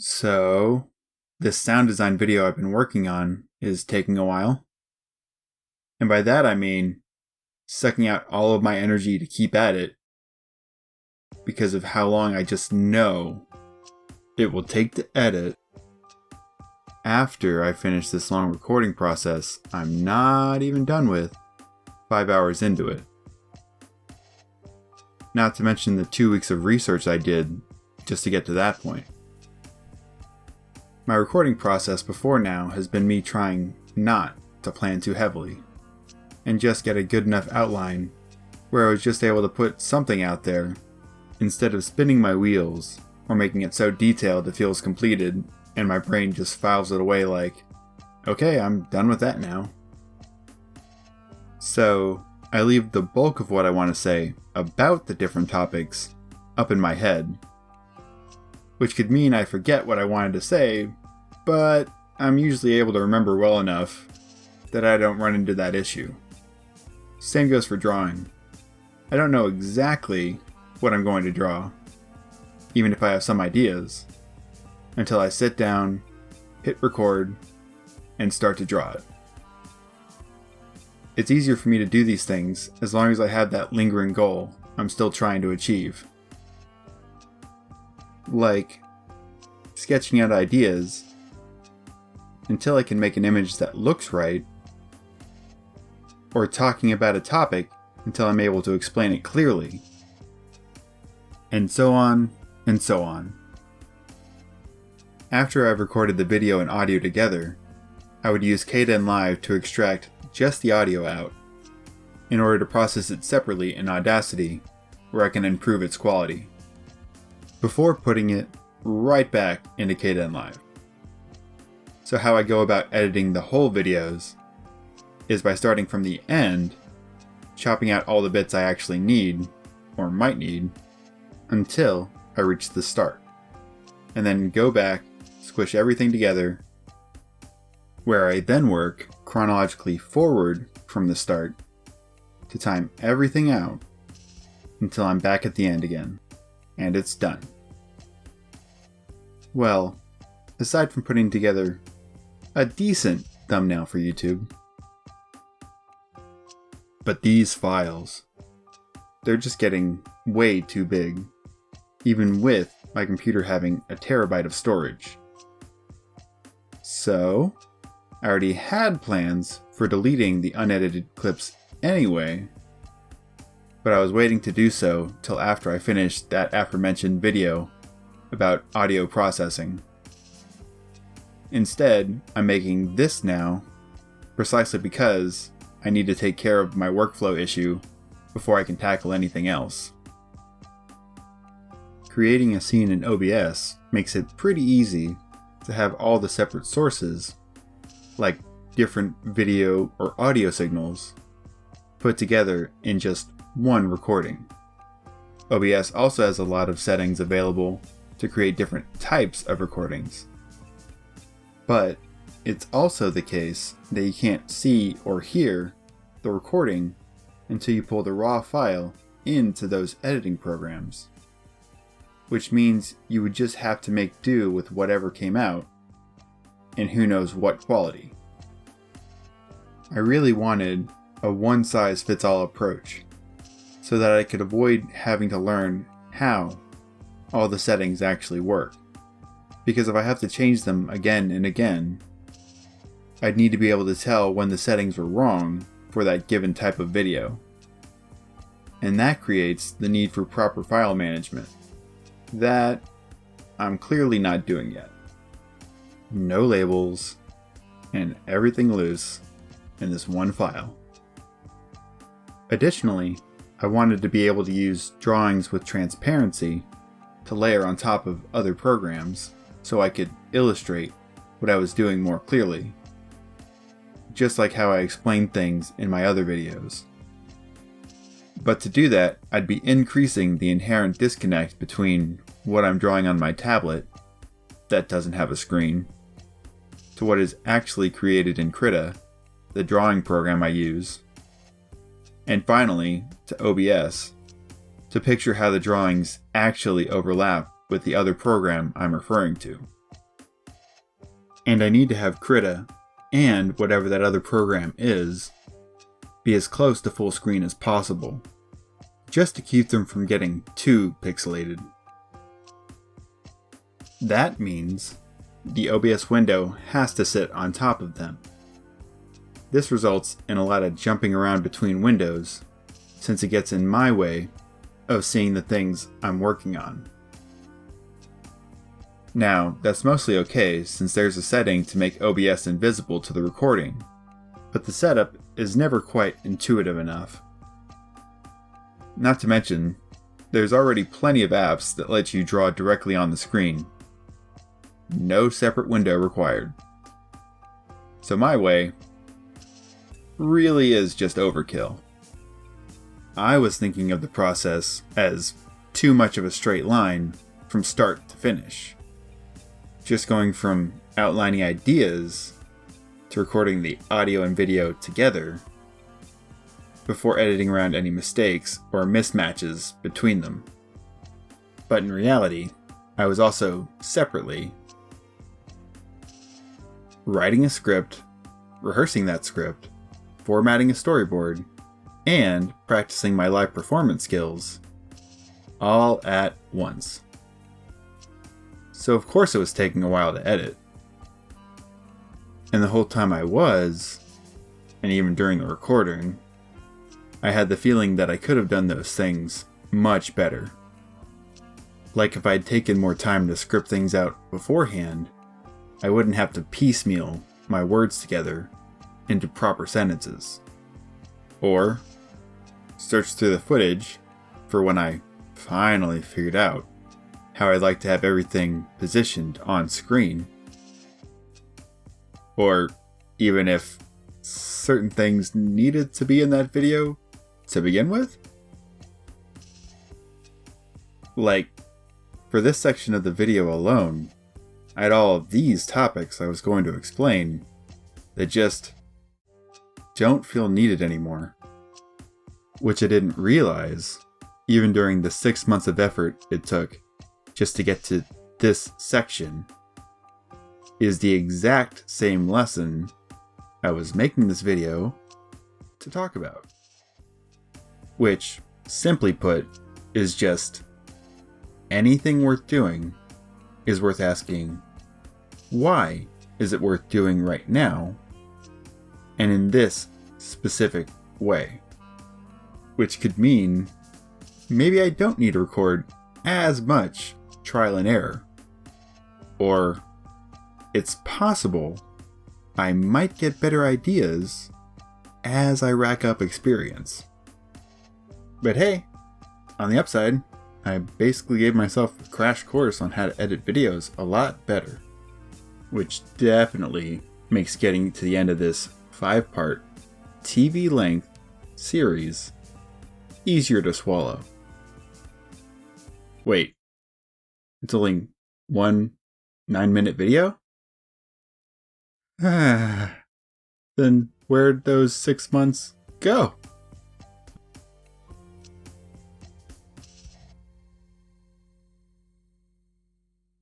So, this sound design video I've been working on is taking a while. And by that I mean sucking out all of my energy to keep at it because of how long I just know it will take to edit. After I finish this long recording process, I'm not even done with 5 hours into it. Not to mention the 2 weeks of research I did just to get to that point. My recording process before now has been me trying not to plan too heavily, and just get a good enough outline where I was just able to put something out there instead of spinning my wheels or making it so detailed it feels completed and my brain just files it away like, okay, I'm done with that now. So I leave the bulk of what I want to say about the different topics up in my head, which could mean I forget what I wanted to say, but I'm usually able to remember well enough that I don't run into that issue. Same goes for drawing. I don't know exactly what I'm going to draw, even if I have some ideas, until I sit down, hit record, and start to draw it. It's easier for me to do these things as long as I have that lingering goal I'm still trying to achieve. Like sketching out ideas until I can make an image that looks right, or talking about a topic until I'm able to explain it clearly, and so on and so on. After I've recorded the video and audio together, I would use Kdenlive to extract just the audio out in order to process it separately in Audacity, where I can improve its quality, before putting it right back into Kdenlive. So how I go about editing the whole videos is by starting from the end, chopping out all the bits I actually need, or might need, until I reach the start, and then go back, squish everything together, where I then work chronologically forward from the start to time everything out until I'm back at the end again, and it's done. Well, aside from putting together a decent thumbnail for YouTube, but these files, they're just getting way too big, even with my computer having a terabyte of storage. So, I already had plans for deleting the unedited clips anyway, but I was waiting to do so till after I finished that aforementioned video about audio processing. Instead, I'm making this now precisely because I need to take care of my workflow issue before I can tackle anything else. Creating a scene in OBS makes it pretty easy to have all the separate sources, like different video or audio signals, put together in just one recording. OBS also has a lot of settings available to create different types of recordings. But it's also the case that you can't see or hear the recording until you pull the raw file into those editing programs, which means you would just have to make do with whatever came out, and who knows what quality. I really wanted a one-size-fits-all approach, so that I could avoid having to learn how all the settings actually work, because if I have to change them again and again, I'd need to be able to tell when the settings were wrong for that given type of video. And that creates the need for proper file management that I'm clearly not doing yet. No labels, and everything loose in this one file. Additionally, I wanted to be able to use drawings with transparency to layer on top of other programs so I could illustrate what I was doing more clearly, just like how I explained things in my other videos. But to do that, I'd be increasing the inherent disconnect between what I'm drawing on my tablet, that doesn't have a screen, to what is actually created in Krita, the drawing program I use, and finally to OBS, to picture how the drawings actually overlap with the other program I'm referring to. And I need to have Krita, and whatever that other program is, be as close to full screen as possible, just to keep them from getting too pixelated. That means the OBS window has to sit on top of them. This results in a lot of jumping around between windows, since it gets in my way of seeing the things I'm working on. Now, that's mostly okay since there's a setting to make OBS invisible to the recording, but the setup is never quite intuitive enough. Not to mention, there's already plenty of apps that let you draw directly on the screen. No separate window required. So my way really is just overkill. I was thinking of the process as too much of a straight line from start to finish. Just going from outlining ideas to recording the audio and video together before editing around any mistakes or mismatches between them. But in reality, I was also separately writing a script, rehearsing that script, formatting a storyboard, and practicing my live performance skills all at once. So of course it was taking a while to edit. And the whole time I was, and even during the recording, I had the feeling that I could have done those things much better. Like if I'd taken more time to script things out beforehand, I wouldn't have to piecemeal my words together into proper sentences. Or search through the footage for when I finally figured out how I'd like to have everything positioned on screen. Or even if certain things needed to be in that video to begin with. Like, for this section of the video alone, I had all of these topics I was going to explain that just don't feel needed anymore. Which I didn't realize, even during the 6 months of effort it took just to get to this section, is the exact same lesson I was making this video to talk about. Which, simply put, is just anything worth doing is worth asking, why is it worth doing right now, and in this specific way? Which could mean maybe I don't need to record as much trial and error. Or it's possible I might get better ideas as I rack up experience. But hey, on the upside, I basically gave myself a crash course on how to edit videos a lot better. Which definitely makes getting to the end of this 5-part TV length series easier to swallow. Wait, it's only one 9-minute video? Then where'd those 6 months go?